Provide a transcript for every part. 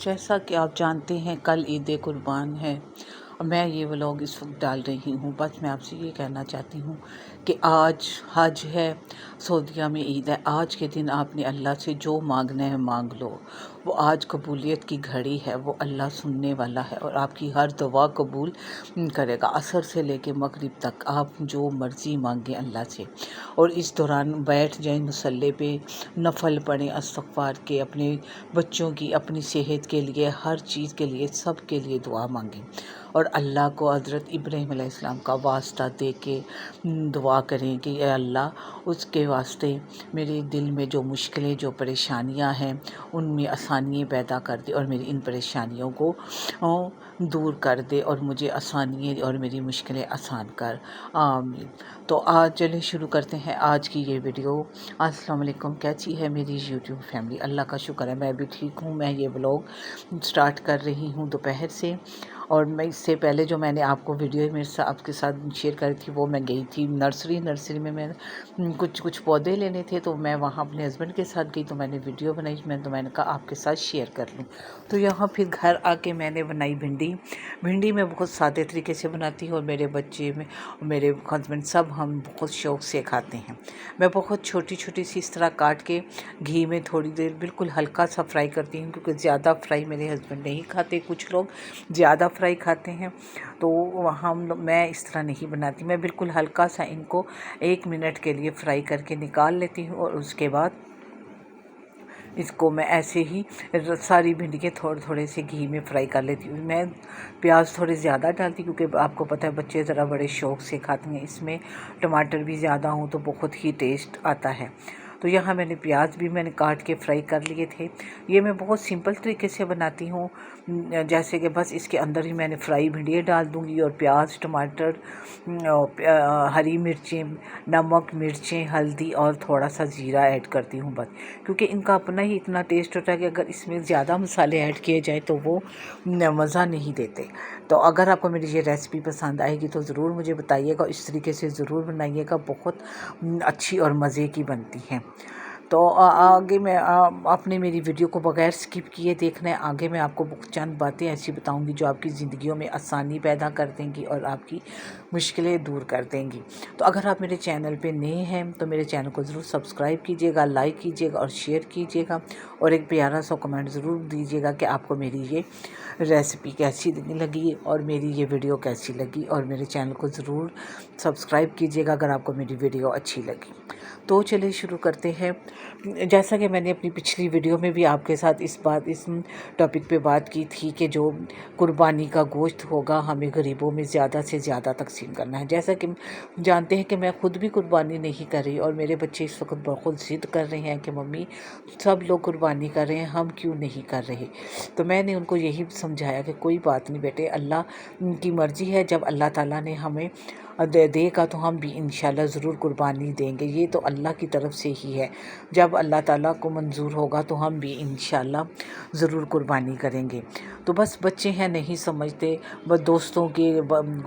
جیسا کہ آپ جانتے ہیں کل عید قربان ہے اور میں یہ ولاگ اس وقت ڈال رہی ہوں۔ بس میں آپ سے یہ کہنا چاہتی ہوں کہ آج حج ہے، سعودیہ میں عید ہے۔ آج کے دن آپ نے اللہ سے جو مانگنا ہے مانگ لو، وہ آج قبولیت کی گھڑی ہے، وہ اللہ سننے والا ہے اور آپ کی ہر دعا قبول کرے گا۔ عصر سے لے کے مغرب تک آپ جو مرضی مانگیں اللہ سے، اور اس دوران بیٹھ جائیں مصلی پہ، نفل پڑھیں استغفار کے، اپنے بچوں کی، اپنی صحت کے لیے، ہر چیز کے لیے، سب کے لیے دعا مانگیں اور اللہ کو حضرت ابراہیم علیہ السلام کا واسطہ دے کے دعا کریں کہ اے اللہ، اس کے واسطے میرے دل میں جو مشکلیں، جو پریشانیاں ہیں، ان میں آسانیاں پیدا کر دے اور میری ان پریشانیوں کو دور کر دے اور مجھے آسانیاں اور میری مشکلیں آسان کر، آمین۔ تو آج چلیں شروع کرتے ہیں آج کی یہ ویڈیو۔ السلام علیکم، کیسی ہے میری یوٹیوب فیملی؟ اللہ کا شکر ہے میں بھی ٹھیک ہوں۔ میں یہ ولاگ سٹارٹ کر رہی ہوں دوپہر سے، اور میں اس سے پہلے جو میں نے آپ کو ویڈیو آپ کے ساتھ شیئر کری تھی، وہ میں گئی تھی نرسری میں کچھ پودے لینے تھے، تو میں وہاں اپنے ہسبینڈ کے ساتھ گئی، تو میں نے ویڈیو بنائی، میں نے کہا آپ کے ساتھ شیئر کر لوں۔ تو یہاں پھر گھر آ کے میں نے بنائی بھنڈی میں بہت سادے طریقے سے بناتی ہوں، اور میرے بچے میں میرے ہسبینڈ سب ہم بہت شوق سے کھاتے ہیں۔ میں بہت چھوٹی چھوٹی سی اس طرح کاٹ کے گھی میں تھوڑی دیر بالکل ہلکا سا فرائی کرتی ہوں، کیونکہ زیادہ فرائی میرے ہسبینڈ نہیں کھاتے، کچھ لوگ زیادہ فرائی کھاتے ہیں، تو میں اس طرح نہیں بناتی، میں بالکل ہلکا سا ان کو 1 منٹ کے لیے فرائی کر کے نکال لیتی ہوں، اور اس کے بعد اس کو میں ایسے ہی ساری بھنڈیاں تھوڑے سے گھی میں فرائی کر لیتی ہوں۔ میں پیاز تھوڑے زیادہ ڈالتی ہوں، کیونکہ آپ کو پتہ ہے بچے ذرا بڑے شوق سے کھاتے ہیں، اس میں ٹماٹر بھی زیادہ ہوں تو بہت ہی ٹیسٹ آتا ہے۔ تو یہاں میں نے پیاز بھی کاٹ کے فرائی کر لیے تھے۔ یہ میں بہت سمپل طریقے سے بناتی ہوں، جیسے کہ بس اس کے اندر ہی میں نے فرائی بھنڈیاں ڈال دوں گی، اور پیاز، ٹماٹر، ہری مرچیں، نمک، مرچیں، ہلدی اور تھوڑا سا زیرہ ایڈ کرتی ہوں بس، کیونکہ ان کا اپنا ہی اتنا ٹیسٹ ہوتا ہے کہ اگر اس میں زیادہ مسالے ایڈ کیے جائیں تو وہ مزہ نہیں دیتے۔ تو اگر آپ کو میری یہ ریسپی پسند آئے گی تو ضرور مجھے بتائیے گا، اس طریقے سے ضرور بنائیے گا، بہت اچھی اور مزے کی بنتی ہیں۔ تو آگے میں آپ نے میری ویڈیو کو بغیر سکپ کیے دیکھنا ہے۔ آگے میں آپ کو چند باتیں ایسی بتاؤں گی جو آپ کی زندگیوں میں آسانی پیدا کر دیں گی اور آپ کی مشکلیں دور کر دیں گی۔ تو اگر آپ میرے چینل پہ نئے ہیں تو میرے چینل کو ضرور سبسکرائب کیجیے گا، لائک کیجیے گا اور شیئر کیجیے گا، اور ایک پیارا سا کمنٹ ضرور دیجیے گا کہ آپ کو میری یہ ریسپی کیسی لگی اور میری یہ ویڈیو کیسی لگی، اور میرے چینل کو ضرور سبسکرائب کیجیے گا اگر آپ کو میری ویڈیو اچھی لگی۔ تو چلیں شروع کرتے ہیں۔ جیسا کہ میں نے اپنی پچھلی ویڈیو میں بھی آپ کے ساتھ اس ٹاپک پہ بات کی تھی کہ جو قربانی کا گوشت ہوگا ہمیں غریبوں میں زیادہ سے زیادہ تقسیم کرنا ہے۔ جیسا کہ جانتے ہیں کہ میں خود بھی قربانی نہیں کر رہی، اور میرے بچے اس وقت بہت ضد کر رہے ہیں کہ ممی سب لوگ قربانی کر رہے ہیں، ہم کیوں نہیں کر رہے؟ تو میں نے ان کو یہی سمجھایا کہ کوئی بات نہیں بیٹے، اللہ کی مرضی ہے، جب اللہ تعالیٰ نے ہمیں دے گا تو ہم بھی انشاءاللہ ضرور قربانی دیں گے، یہ تو اللہ کی طرف سے ہی ہے، جب اللہ تعالیٰ کو منظور ہوگا تو ہم بھی انشاءاللہ ضرور قربانی کریں گے۔ تو بس بچے ہیں نہیں سمجھتے، بس دوستوں کے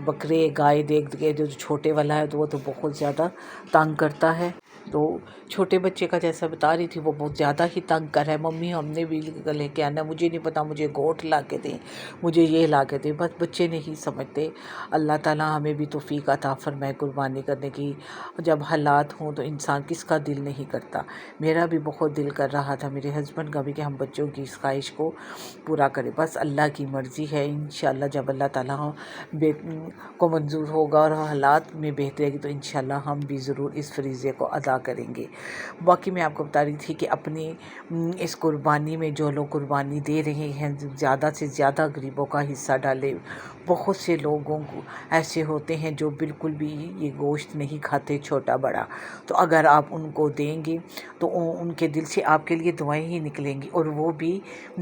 بکرے گائے دیکھ کے جو چھوٹے والا ہے تو وہ تو بہت زیادہ تنگ کرتا ہے۔ تو چھوٹے بچے کا جیسا بتا رہی تھی وہ بہت زیادہ ہی تنگ کر رہا ہے، ممی ہم نے بھی لے کے آنا، مجھے نہیں پتا، مجھے گوشت لا کے دیں، مجھے یہ لا کے دیں۔ بس بچے نہیں سمجھتے۔ اللہ تعالیٰ ہمیں بھی توفیق عطا فرمائے قربانی کرنے کی۔ جب حالات ہوں تو انسان کس کا دل نہیں کرتا؟ میرا بھی بہت دل کر رہا تھا، میرے ہسبینڈ کا بھی، کہ ہم بچوں کی اس خواہش کو پورا کریں۔ بس اللہ کی مرضی ہے، انشاءاللہ جب اللہ تعالیٰ کو منظور ہوگا اور حالات میں بہتری آئے گی تو انشاءاللہ ہم بھی ضرور اس فریضے کو ادا کریں گے۔ باقی میں آپ کو بتا رہی تھی کہ اپنی اس قربانی میں جو لوگ قربانی دے رہے ہیں زیادہ سے زیادہ غریبوں کا حصہ ڈالے۔ بہت سے لوگوں کو ایسے ہوتے ہیں جو بالکل بھی یہ گوشت نہیں کھاتے، چھوٹا بڑا، تو اگر آپ ان کو دیں گے تو ان کے دل سے آپ کے لیے دعائیں ہی نکلیں گی، اور وہ بھی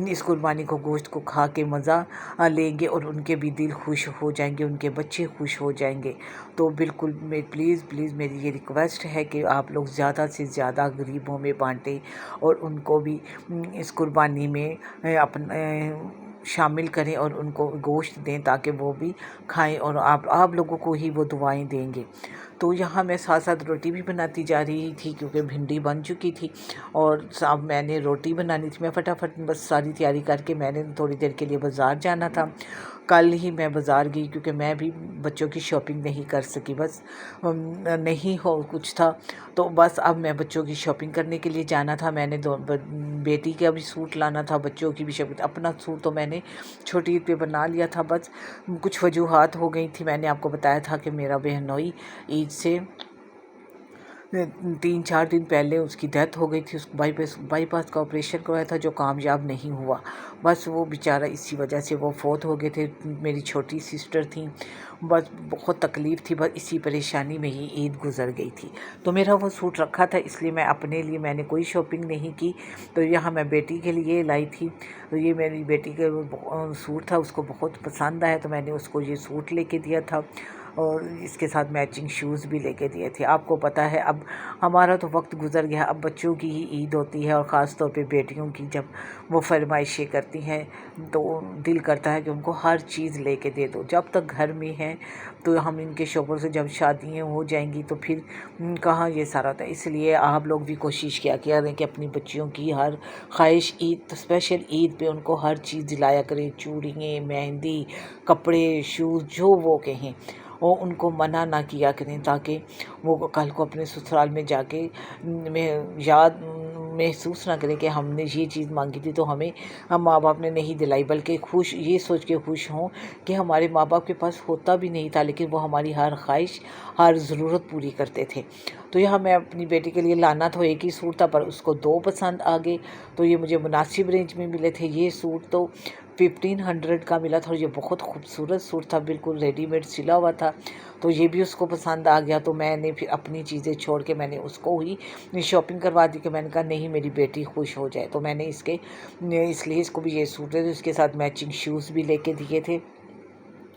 اس قربانی کو گوشت کو کھا کے مزہ لیں گے، اور ان کے بھی دل خوش ہو جائیں گے، ان کے بچے خوش ہو جائیں گے۔ تو بالکل پلیز میری یہ ریکویسٹ ہے کہ آپ لوگ زیادہ سے زیادہ غریبوں میں بانٹیں، اور ان کو بھی اس قربانی میں شامل کریں اور ان کو گوشت دیں تاکہ وہ بھی کھائیں، اور آپ لوگوں کو ہی وہ دعائیں دیں گے۔ تو یہاں میں ساتھ ساتھ روٹی بھی بناتی جا رہی تھی کیونکہ بھنڈی بن چکی تھی، اور اب میں نے روٹی بنانی تھی۔ میں فٹافٹ بس ساری تیاری کر کے میں نے تھوڑی دیر کے لیے بازار جانا تھا۔ کل ہی میں بازار گئی کیونکہ میں بھی بچوں کی شاپنگ نہیں کر سکی، بس نہیں ہو کچھ تھا، تو بس اب میں بچوں کی شاپنگ کرنے کے لیے جانا تھا۔ میں نے بیٹی کا بھی سوٹ لانا تھا، بچوں کی بھی شاپنگ، اپنا سوٹ تو میں نے چھوٹی عید پہ بنا لیا تھا، بس کچھ وجوہات ہو گئی تھی۔ میں نے آپ کو بتایا تھا کہ میرا بہنوئی عید سے 3-4 دن پہلے اس کی ڈیتھ ہو گئی تھی۔ اس کو بائی پاس کا آپریشن کروایا تھا جو کامیاب نہیں ہوا، بس وہ بیچارہ اسی وجہ سے وہ فوت ہو گئے تھے۔ میری چھوٹی سسٹر تھیں، بس بہت تکلیف تھی، بس اسی پریشانی میں ہی عید گزر گئی تھی۔ تو میرا وہ سوٹ رکھا تھا، اس لیے میں اپنے لیے میں نے کوئی شاپنگ نہیں کی، تو یہاں میں بیٹی کے لیے لائی تھی۔ تو یہ میری بیٹی کا سوٹ تھا، اس کو بہت پسند آیا، تو میں نے اس کو یہ سوٹ لے کے دیا تھا، اور اس کے ساتھ میچنگ شوز بھی لے کے دیے تھے۔ آپ کو پتہ ہے اب ہمارا تو وقت گزر گیا، اب بچوں کی ہی عید ہوتی ہے، اور خاص طور پہ بیٹیوں کی جب وہ فرمائشیں کرتی ہیں تو دل کرتا ہے کہ ان کو ہر چیز لے کے دے دو۔ جب تک گھر میں ہیں تو ہم ان کے شوہر سے جب شادیاں ہو جائیں گی تو پھر کہاں یہ سارا ہوتا ہے۔ اس لیے آپ لوگ بھی کوشش کیا کریں کہ اپنی بچیوں کی ہر خواہش عید اسپیشل عید پہ ان کو ہر چیز دلایا کریں، چوڑیاں، مہندی، کپڑے، شوز، جو وہ کہیں، اور ان کو منع نہ کیا کریں تاکہ وہ کل کو اپنے سسرال میں جا کے یاد محسوس نہ کریں کہ ہم نے یہ چیز مانگی تھی تو ہمیں ماں باپ نے نہیں دلائی، بلکہ یہ سوچ کے خوش ہوں کہ ہمارے ماں باپ کے پاس ہوتا بھی نہیں تھا لیکن وہ ہماری ہر خواہش، ہر ضرورت پوری کرتے تھے۔ تو یہاں میں اپنی بیٹی کے لیے لانا تو ایک ہی سوٹ تھا، پر اس کو 2 پسند آ گئے، تو یہ مجھے مناسب رینج میں ملے تھے۔ یہ سوٹ تو 1500 کا ملا تھا، اور یہ بہت خوبصورت سوٹ تھا، بالکل ریڈی میڈ سلا ہوا تھا، تو یہ بھی اس کو پسند آ گیا۔ تو میں نے پھر اپنی چیزیں چھوڑ کے میں نے اس کو ہی شاپنگ کروا دی، کہ میں نے کہا نہیں میری بیٹی خوش ہو جائے، تو میں نے اس لیے اس کو بھی یہ سوٹ دے، اس کے ساتھ میچنگ شوز بھی لے کے دیے تھے،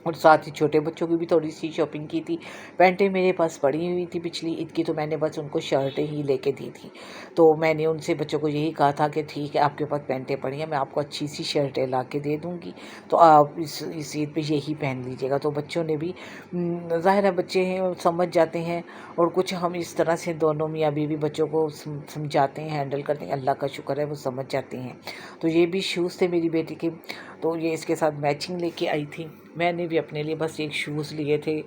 اور ساتھ ہی چھوٹے بچوں کی بھی تھوڑی سی شاپنگ کی تھی۔ پینٹیں میرے پاس پڑی ہوئی تھی پچھلی عید کی، تو میں نے بس ان کو شرٹیں ہی لے کے دی تھی۔ تو میں نے ان سے بچوں کو یہی کہا تھا کہ ٹھیک ہے آپ کے پاس پینٹیں پڑی ہیں، میں آپ کو اچھی سی شرٹیں لا کے دے دوں گی، تو آپ اس عید پہ یہی پہن لیجیے گا۔ تو بچوں نے بھی ظاہر ہے بچے ہیں سمجھ جاتے ہیں، اور کچھ ہم اس طرح سے دونوں میاں بیوی بچوں کو سمجھاتے ہیں، ہینڈل کرتے ہیں، اللہ کا شکر ہے وہ سمجھ جاتے ہیں۔ تو یہ بھی شوز تھے میری بیٹی کے، تو یہ اس کے ساتھ میچنگ لے کے آئی تھی۔ میں نے بھی اپنے لیے بس ایک شوز لیے تھے،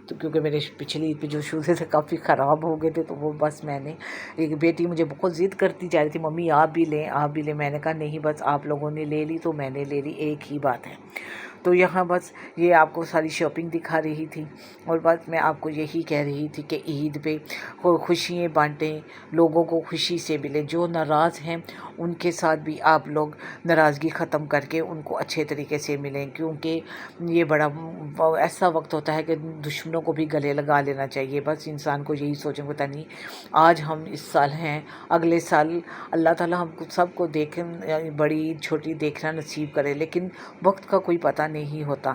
تو کیونکہ میرے پچھلی عید پہ جو شوز تھے کافی خراب ہو گئے تھے، تو وہ بس میں نے ایک بیٹی مجھے بہت ضد کرتی جا رہی تھی، ممی آپ بھی لیں آپ بھی لیں، میں نے کہا نہیں بس آپ لوگوں نے لے لی تو میں نے لے لی، ایک ہی بات ہے۔ تو یہاں بس یہ آپ کو ساری شاپنگ دکھا رہی تھی، اور بس میں آپ کو یہی کہہ رہی تھی کہ عید پہ خوشیاں بانٹیں، لوگوں کو خوشی سے ملیں، جو ناراض ہیں ان کے ساتھ بھی آپ لوگ ناراضگی ختم کر کے ان کو اچھے طریقے سے ملیں، کیونکہ یہ بڑا ایسا وقت ہوتا ہے کہ دشمنوں کو بھی گلے لگا لینا چاہیے۔ بس انسان کو یہی سوچیں، پتہ نہیں آج ہم اس سال ہیں، اگلے سال اللہ تعالیٰ ہم سب کو دیکھیں، بڑی چھوٹی دیکھنا نصیب کرے، لیکن وقت کا کوئی پتہ نہیں ہوتا۔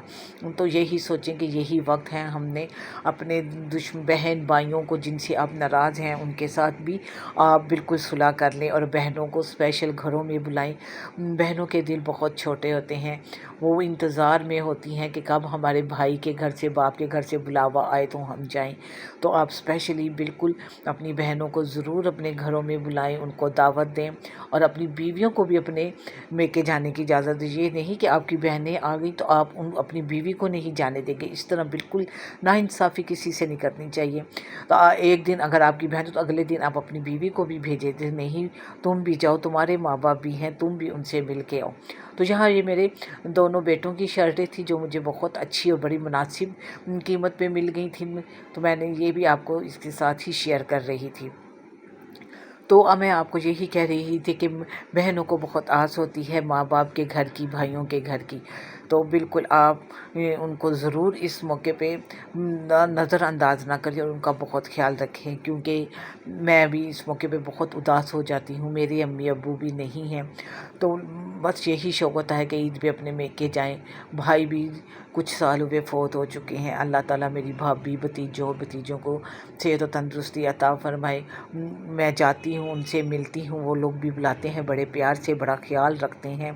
تو یہی سوچیں کہ یہی وقت ہے، ہم نے اپنے بہن بھائیوں کو جن سے آپ ناراض ہیں ان کے ساتھ بھی آپ بالکل صلح کر لیں، اور بہنوں کو اسپیشل گھروں میں بلائیں۔ بہنوں کے دل بہت چھوٹے ہوتے ہیں، وہ انتظار میں ہوتی ہیں کہ کب ہمارے بھائی کے گھر سے، باپ کے گھر سے بلاوا آئے تو ہم جائیں۔ تو آپ اسپیشلی بالکل اپنی بہنوں کو ضرور اپنے گھروں میں بلائیں، ان کو دعوت دیں، اور اپنی بیویوں کو بھی اپنے میکے جانے کی اجازت دیں۔ یہ نہیں کہ آپ کی بہنیں آ گئی تو آپ اپنی بیوی کو نہیں جانے دیں گے، اس طرح بالکل ناانصافی کسی سے نہیں کرنی چاہیے۔ تو ایک دن اگر آپ کی بہن ہے تو اگلے دن آپ اپنی بیوی کو بھی بھیجیں، نہیں تم بھی جاؤ، تمہارے ماں باپ بھی ہیں، تم بھی ان سے مل کے آؤ۔ تو یہاں یہ میرے دونوں بیٹوں کی شرٹیں تھیں جو مجھے بہت اچھی اور بڑی مناسب قیمت پہ مل گئی تھیں، تو میں نے یہ بھی آپ کو اس کے ساتھ ہی شیئر کر رہی تھی۔ تو اب میں آپ کو یہی کہہ رہی تھی کہ بہنوں کو بہت آس ہوتی ہے ماں باپ کے گھر کی، بھائیوں کے گھر کی، تو بالکل آپ ان کو ضرور اس موقع پہ نظر انداز نہ کریں اور ان کا بہت خیال رکھیں، کیونکہ میں بھی اس موقع پہ بہت اداس ہو جاتی ہوں، میری امی ابو بھی نہیں ہیں، تو بس یہی شوق ہوتا ہے کہ عید پہ اپنے میکے جائیں۔ بھائی بھی کچھ سال ہوئے فوت ہو چکے ہیں، اللہ تعالیٰ میری بھابھی بھتیجوں اور بھتیجوں کو صحت و تندرستی عطا فرمائے۔ میں جاتی ہوں، ان سے ملتی ہوں، وہ لوگ بھی بلاتے ہیں بڑے پیار سے، بڑا خیال رکھتے ہیں،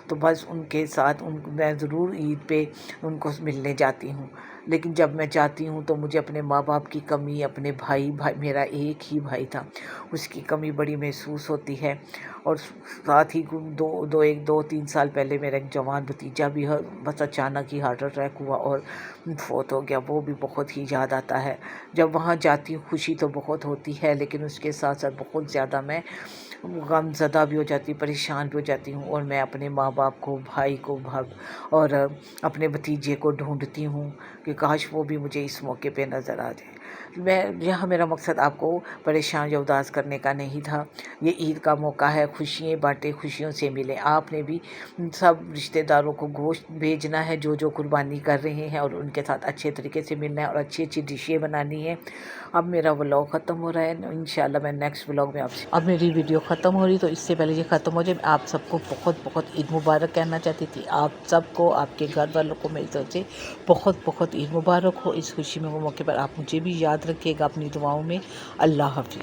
تو بس ان کے ساتھ میں ضرور عید پہ ان کو ملنے جاتی ہوں۔ لیکن جب میں جاتی ہوں تو مجھے اپنے ماں باپ کی کمی، اپنے بھائی میرا ایک ہی بھائی تھا، اس کی کمی بڑی محسوس ہوتی ہے، اور ساتھ ہی دو تین سال پہلے میرا ایک جوان بھتیجا بھی بس اچانک ہی ہارٹ اٹیک ہوا اور فوت ہو گیا، وہ بھی بہت ہی یاد آتا ہے۔ جب وہاں جاتی ہوں خوشی تو بہت ہوتی ہے، لیکن اس کے ساتھ ساتھ بہت زیادہ میں غم زدہ بھی ہو جاتی، پریشان بھی ہو جاتی ہوں، اور میں اپنے ماں باپ کو، بھائی کو اور اپنے بھتیجے کو ڈھونڈتی ہوں کہ کاش وہ بھی مجھے اس موقع پہ نظر آ جائے۔ یہاں میرا مقصد آپ کو پریشان یا اداس کرنے کا نہیں تھا، یہ عید کا موقع ہے، خوشیاں بانٹیں، خوشیوں سے ملیں۔ آپ نے بھی سب رشتہ داروں کو گوشت بھیجنا ہے جو قربانی کر رہے ہیں، اور ان کے ساتھ اچھے طریقے سے ملنا ہے اور اچھی اچھی ڈشیں بنانی ہے۔ اب میرا ولاگ ختم ہو رہا ہے، انشاءاللہ میں نیکسٹ ولاگ میں آپ سے، اب میری ویڈیو ختم ہو رہی، تو اس سے پہلے یہ ختم ہو جائے، آپ سب کو بہت بہت عید مبارک کہنا چاہتی تھی۔ آپ سب کو، آپ کے گھر والوں کو میری طرف سے بہت بہت عید مبارک ہو۔ اس خوشی میں وہ موقع پر آپ مجھے بھی یاد رکھیے گا اپنی دعاؤں میں۔ اللہ حافظ۔